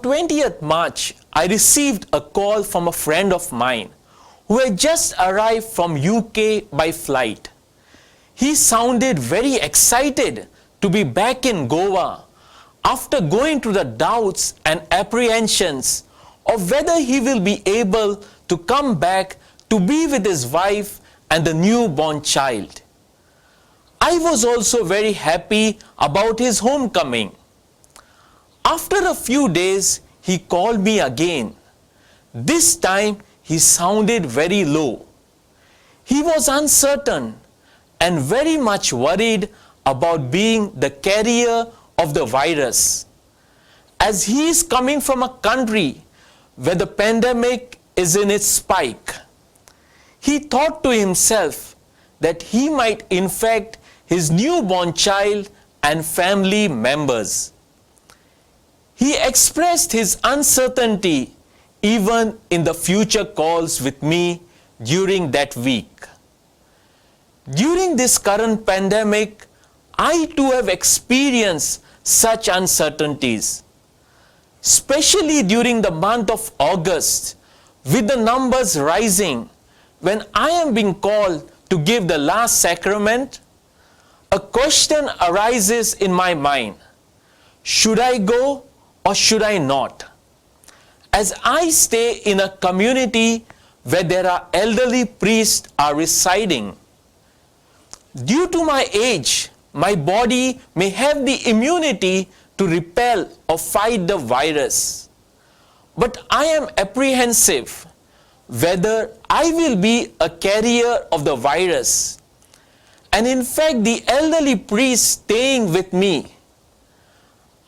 20th March, I received a call from a friend of mine who had just arrived from UK by flight. He sounded very excited to be back in Goa after going through the doubts and apprehensions of whether he will be able to come back to be with his wife and the newborn child. I was also very happy about his homecoming. After a few days, he called me again. This time, he sounded very low. He was uncertain and very much worried about being the carrier of the virus, as he is coming from a country where the pandemic is in its spike. He thought to himself that he might infect his newborn child and family members. He expressed his uncertainty even in the future calls with me during that week. During this current pandemic, I too have experienced such uncertainties, especially during the month of August, with the numbers rising. When I am being called to give the last sacrament, a question arises in my mind: should I go or should I not? As I stay in a community where there are elderly priests are residing, due to my age, my body may have the immunity to repel or fight the virus. But I am apprehensive whether I will be a carrier of the virus. And in fact, the elderly priest staying with me,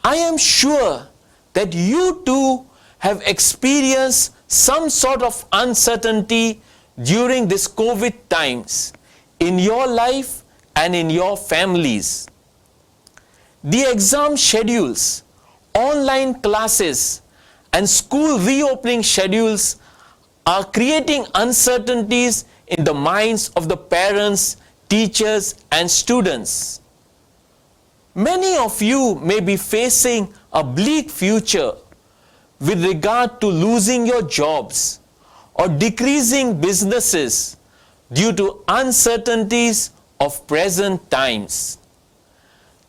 I am sure that you too have experienced some sort of uncertainty during this COVID times in your life and in your families. The exam schedules, online classes, and school reopening schedules are creating uncertainties in the minds of the parents, teachers, and students. Many of you may be facing a bleak future with regard to losing your jobs or decreasing businesses due to uncertainties of present times.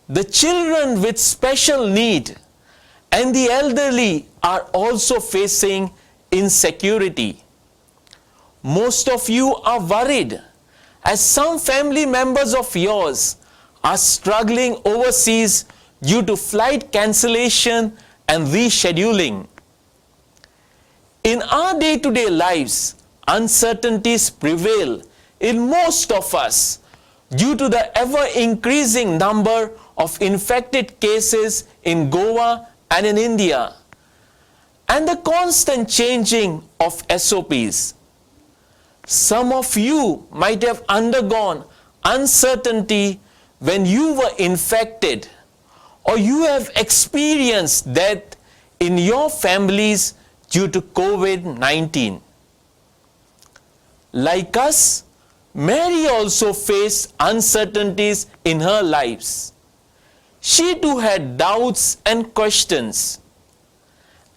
The children with special need and the elderly are also facing insecurity. Most of you are worried as some family members of yours are struggling overseas due to flight cancellation and rescheduling. In our day-to-day lives, uncertainties prevail in most of us due to the ever-increasing number of infected cases in Goa and in India, and the constant changing of SOPs. Some of you might have undergone uncertainty when you were infected, or you have experienced death in your families due to COVID-19. Like us, Mary also faced uncertainties in her lives. She too had doubts and questions.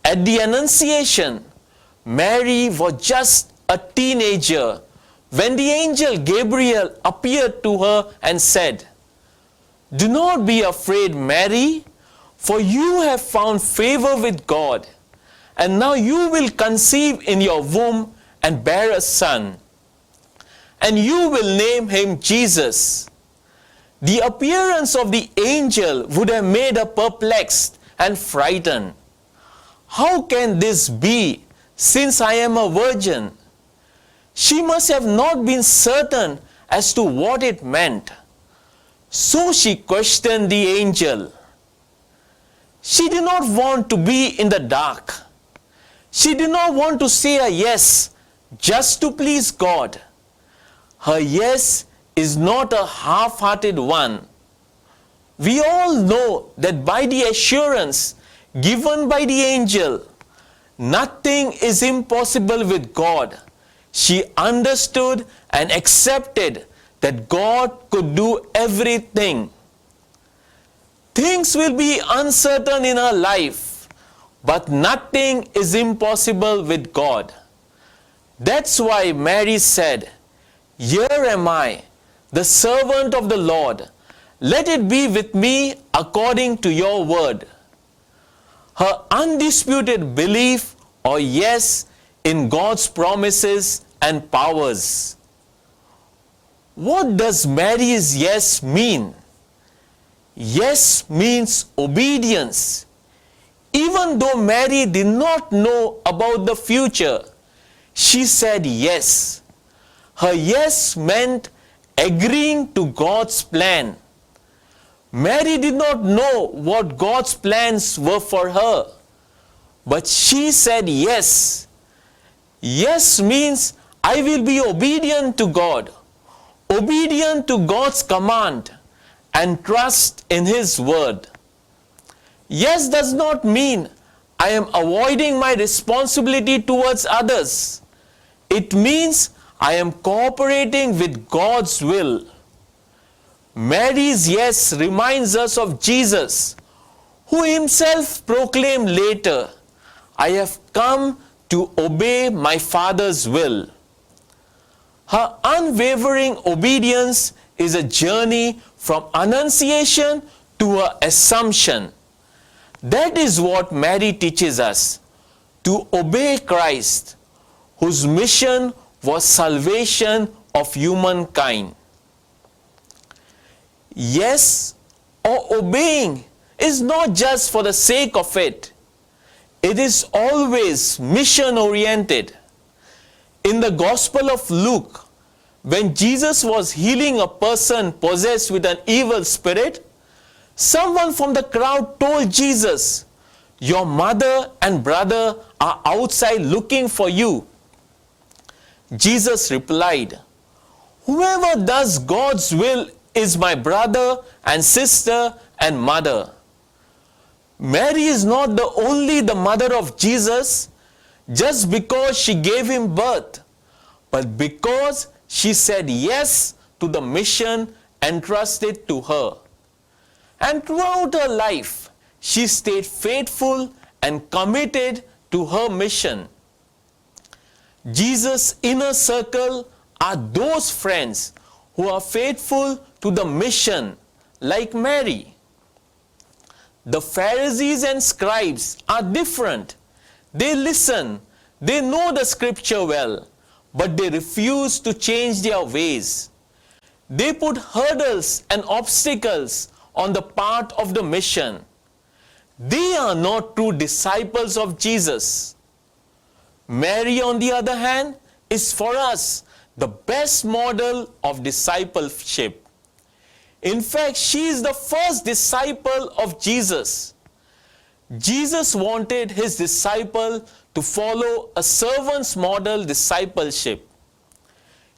At the Annunciation, Mary was just a teenager when the angel Gabriel appeared to her and said, "Do not be afraid, Mary, for you have found favor with God, and now you will conceive in your womb and bear a son, and you will name him Jesus." The appearance of the angel would have made her perplexed and frightened. How can this be, since I am a virgin? She must have not been certain as to what it meant. So she questioned the angel. She did not want to be in the dark. She did not want to say a yes just to please God. Her yes is not a half-hearted one. We all know that by the assurance given by the angel, nothing is impossible with God. She understood and accepted that God could do everything. Things will be uncertain in her life, but nothing is impossible with God. That's why Mary said, "Here am I, the servant of the Lord. Let it be with me according to your word." Her undisputed belief or yes in God's promises and powers. What does Mary's yes mean? Yes means obedience. Even though Mary did not know about the future, she said yes. Her yes meant agreeing to God's plan. Mary did not know what God's plans were for her, but she said yes. Yes means I will be obedient to God, obedient to God's command, and trust in His word. Yes does not mean I am avoiding my responsibility towards others. It means I am cooperating with God's will. Mary's yes reminds us of Jesus, who himself proclaimed later, "I have come to obey my Father's will." Her unwavering obedience is a journey from annunciation to her assumption. That is what Mary teaches us, to obey Christ, whose mission was salvation of humankind. Yes or obeying is not just for the sake of it. It is always mission oriented. In the Gospel of Luke, when Jesus was healing a person possessed with an evil spirit, someone from the crowd told Jesus, "Your mother and brother are outside looking for you." Jesus replied, "Whoever does God's will is my brother and sister and mother." Mary is not only the mother of Jesus just because she gave him birth, but because she said yes to the mission entrusted to her. And throughout her life, she stayed faithful and committed to her mission. Jesus' inner circle are those friends who are faithful to the mission, like Mary. The Pharisees and scribes are different. They listen, they know the scripture well, but they refuse to change their ways. They put hurdles and obstacles on the path of the mission. They are not true disciples of Jesus. Mary, on the other hand, is for us the best model of discipleship. In fact, she is the first disciple of Jesus. Jesus wanted his disciple to follow a servant's model discipleship.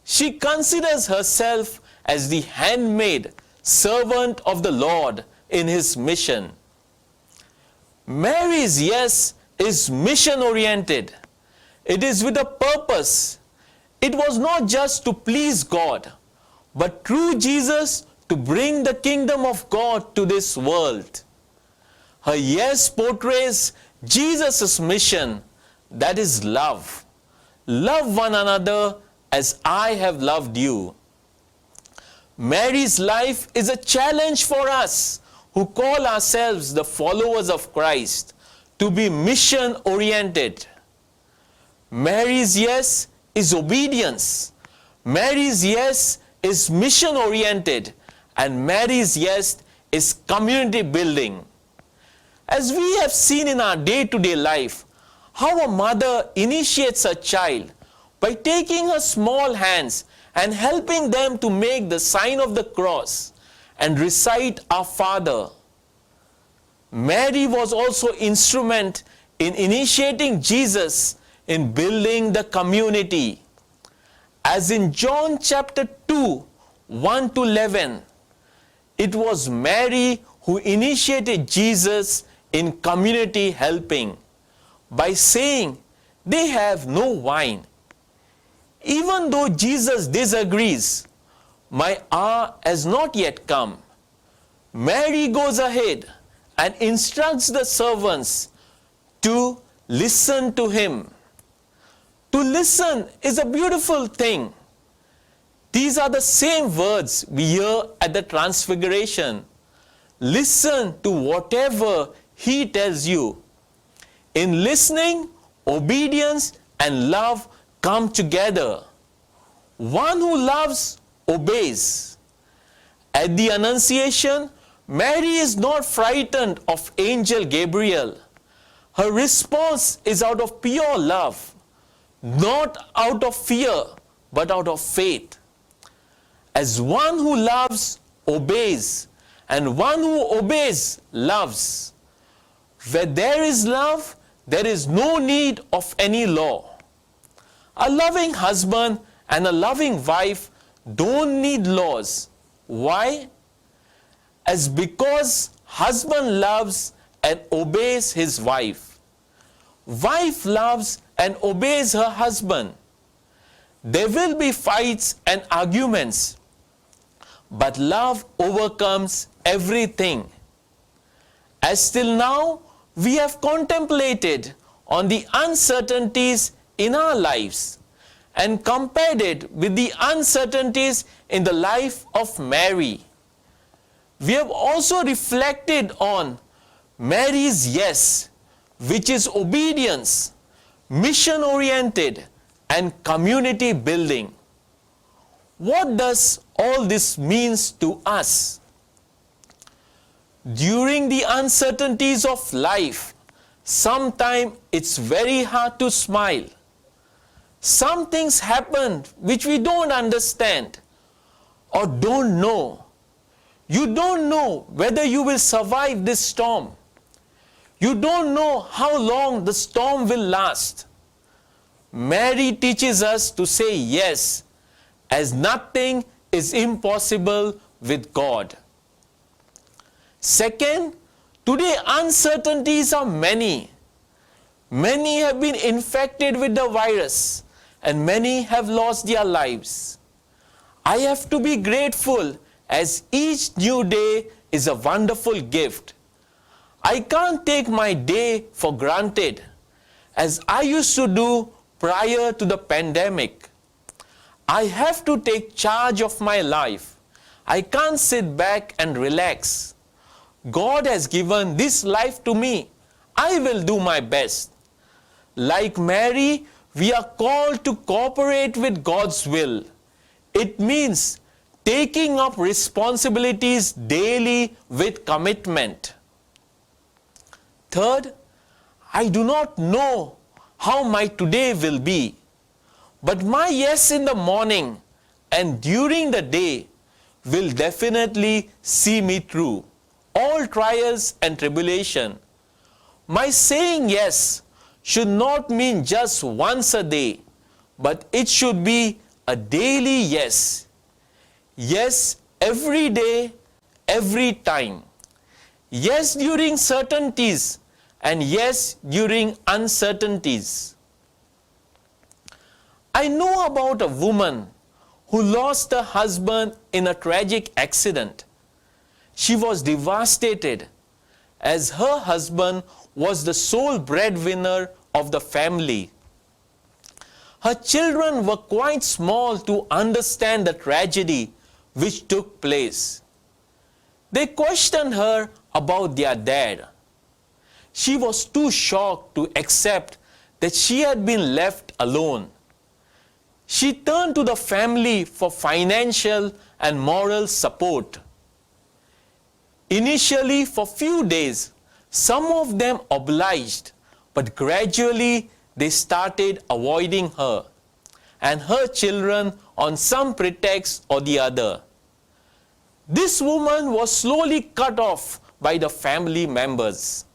She considers herself as the handmaid servant of the Lord in his mission. Mary's yes is mission oriented. It is with a purpose. It was not just to please God, but through Jesus to bring the kingdom of God to this world. Her yes portrays Jesus' mission, that is love. Love one another as I have loved you. Mary's life is a challenge for us who call ourselves the followers of Christ to be mission oriented. Mary's yes is obedience. Mary's yes is mission oriented. And Mary's yes is community building. As we have seen in our day-to-day life, how a mother initiates her child by taking her small hands and helping them to make the sign of the cross and recite Our Father. Mary was also instrument in initiating Jesus in building the community. As in John chapter 2, 1 to 11, it was Mary who initiated Jesus in community helping by saying they have no wine. Even though Jesus disagrees, "My hour has not yet come," Mary goes ahead and instructs the servants to listen to him. To listen is a beautiful thing. These are the same words we hear at the Transfiguration. Listen to whatever he tells you. In listening, obedience and love come together. One who loves obeys. At the Annunciation, Mary is not frightened of Angel Gabriel. Her response is out of pure love, not out of fear, but out of faith. As one who loves obeys, and one who obeys loves. Where there is love, there is no need of any law. A loving husband and a loving wife don't need laws. Why? As because husband loves and obeys his wife. Wife loves and obeys her husband. There will be fights and arguments, but love overcomes everything. As till now, we have contemplated on the uncertainties in our lives and compared it with the uncertainties in the life of Mary. We have also reflected on Mary's yes, which is obedience, mission-oriented, and community building. What does all this means to us? During the uncertainties of life, sometimes it's very hard to smile. Some things happen which we don't understand or don't know. You don't know whether you will survive this storm. You don't know how long the storm will last. Mary teaches us to say yes, as nothing is impossible with God. Second, today uncertainties are many. Many have been infected with the virus and many have lost their lives. I have to be grateful as each new day is a wonderful gift. I can't take my day for granted as I used to do prior to the pandemic. I have to take charge of my life. I can't sit back and relax. God has given this life to me. I will do my best. Like Mary, we are called to cooperate with God's will. It means taking up responsibilities daily with commitment. Third, I do not know how my today will be, but my yes in the morning and during the day will definitely see me through all trials and tribulation. My saying yes should not mean just once a day, but it should be a daily yes. Yes, every day, every time. Yes, during certainties, and yes, during uncertainties. I know about a woman who lost her husband in a tragic accident. She was devastated as her husband was the sole breadwinner of the family. Her children were quite small to understand the tragedy which took place. They questioned her about their dad. She was too shocked to accept that she had been left alone. She turned to the family for financial and moral support. Initially, for few days, some of them obliged, but gradually they started avoiding her and her children on some pretext or the other. This woman was slowly cut off by the family members.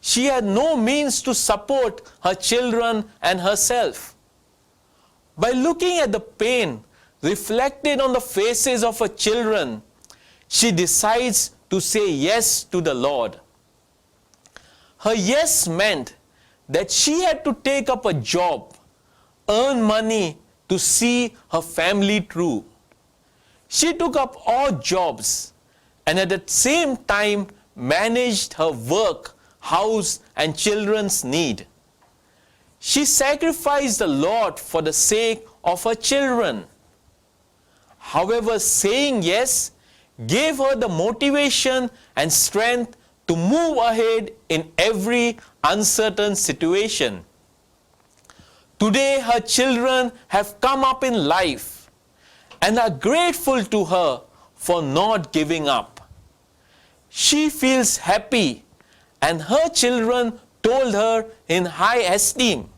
She had no means to support her children and herself. By looking at the pain reflected on the faces of her children, she decides to say yes to the Lord. Her yes meant that she had to take up a job, earn money to see her family through. She took up odd jobs and at the same time managed her work house, and children's need. She sacrificed a lot for the sake of her children. However, saying yes gave her the motivation and strength to move ahead in every uncertain situation. Today, her children have come up in life and are grateful to her for not giving up. She feels happy, and her children told her in high esteem.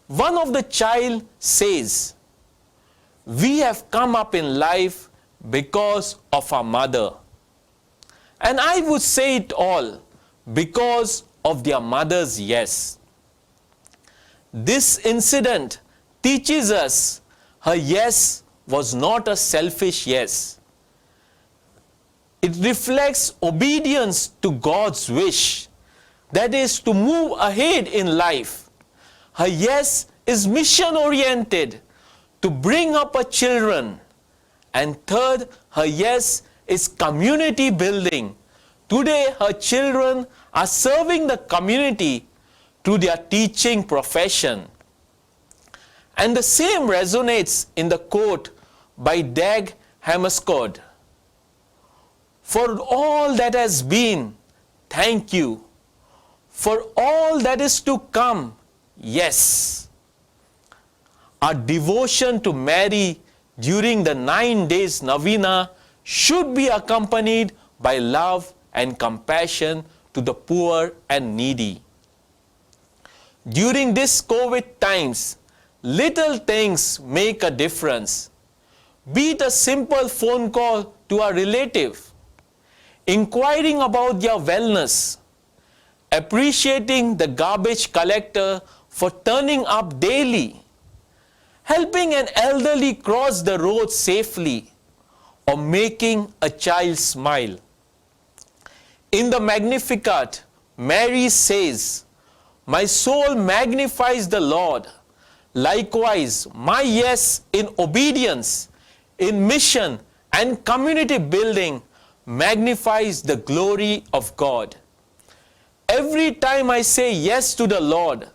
One of the child says, "We have come up in life because of our mother." And I would say it all because of their mother's yes. This incident teaches us her yes was not a selfish yes. It reflects obedience to God's wish, that is, to move ahead in life. Her yes is mission-oriented, to bring up her children. And third, her yes is community building. Today, her children are serving the community through their teaching profession. And the same resonates in the quote by Dag Hammarskjöld. "For all that has been, thank you. For all that is to come, yes." Our devotion to Mary during the 9 days Novena should be accompanied by love and compassion to the poor and needy. During these COVID times, little things make a difference. Be it a simple phone call to a relative, inquiring about their wellness, appreciating the garbage collector for turning up daily, helping an elderly cross the road safely, or making a child smile. In the Magnificat, Mary says, "My soul magnifies the Lord. Likewise, my yes in obedience, in mission and community building magnifies the glory of God." Every time I say yes to the Lord,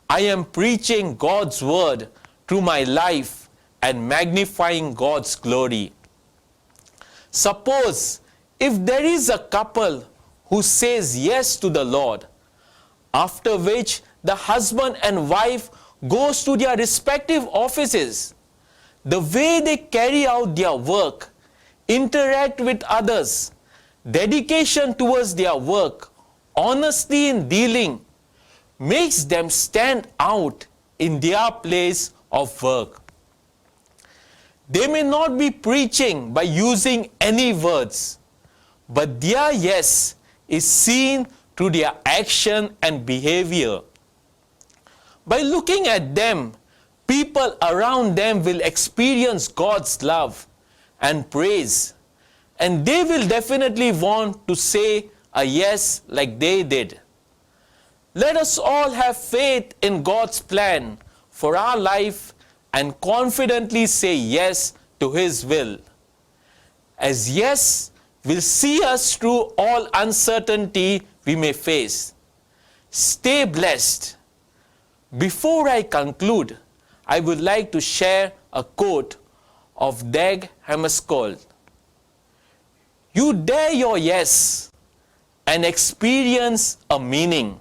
I am preaching God's word through my life and magnifying God's glory. Suppose if there is a couple who says yes to the Lord, after which the husband and wife goes to their respective offices, the way they carry out their work, interact with others, dedication towards their work, honesty in dealing, makes them stand out in their place of work. They may not be preaching by using any words, but their yes is seen through their action and behavior. By looking at them, people around them will experience God's love and praise, and they will definitely want to say a yes like they did. Let us all have faith in God's plan for our life and confidently say yes to His will, as yes will see us through all uncertainty we may face. Stay blessed. Before I conclude, I would like to share a quote of Dag Hammarskjöld. "You dare your yes and experience a meaning.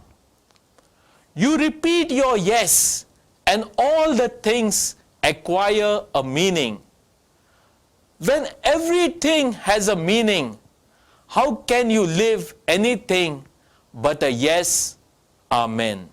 You repeat your yes and all the things acquire a meaning. When everything has a meaning, how can you live anything but a yes? Amen."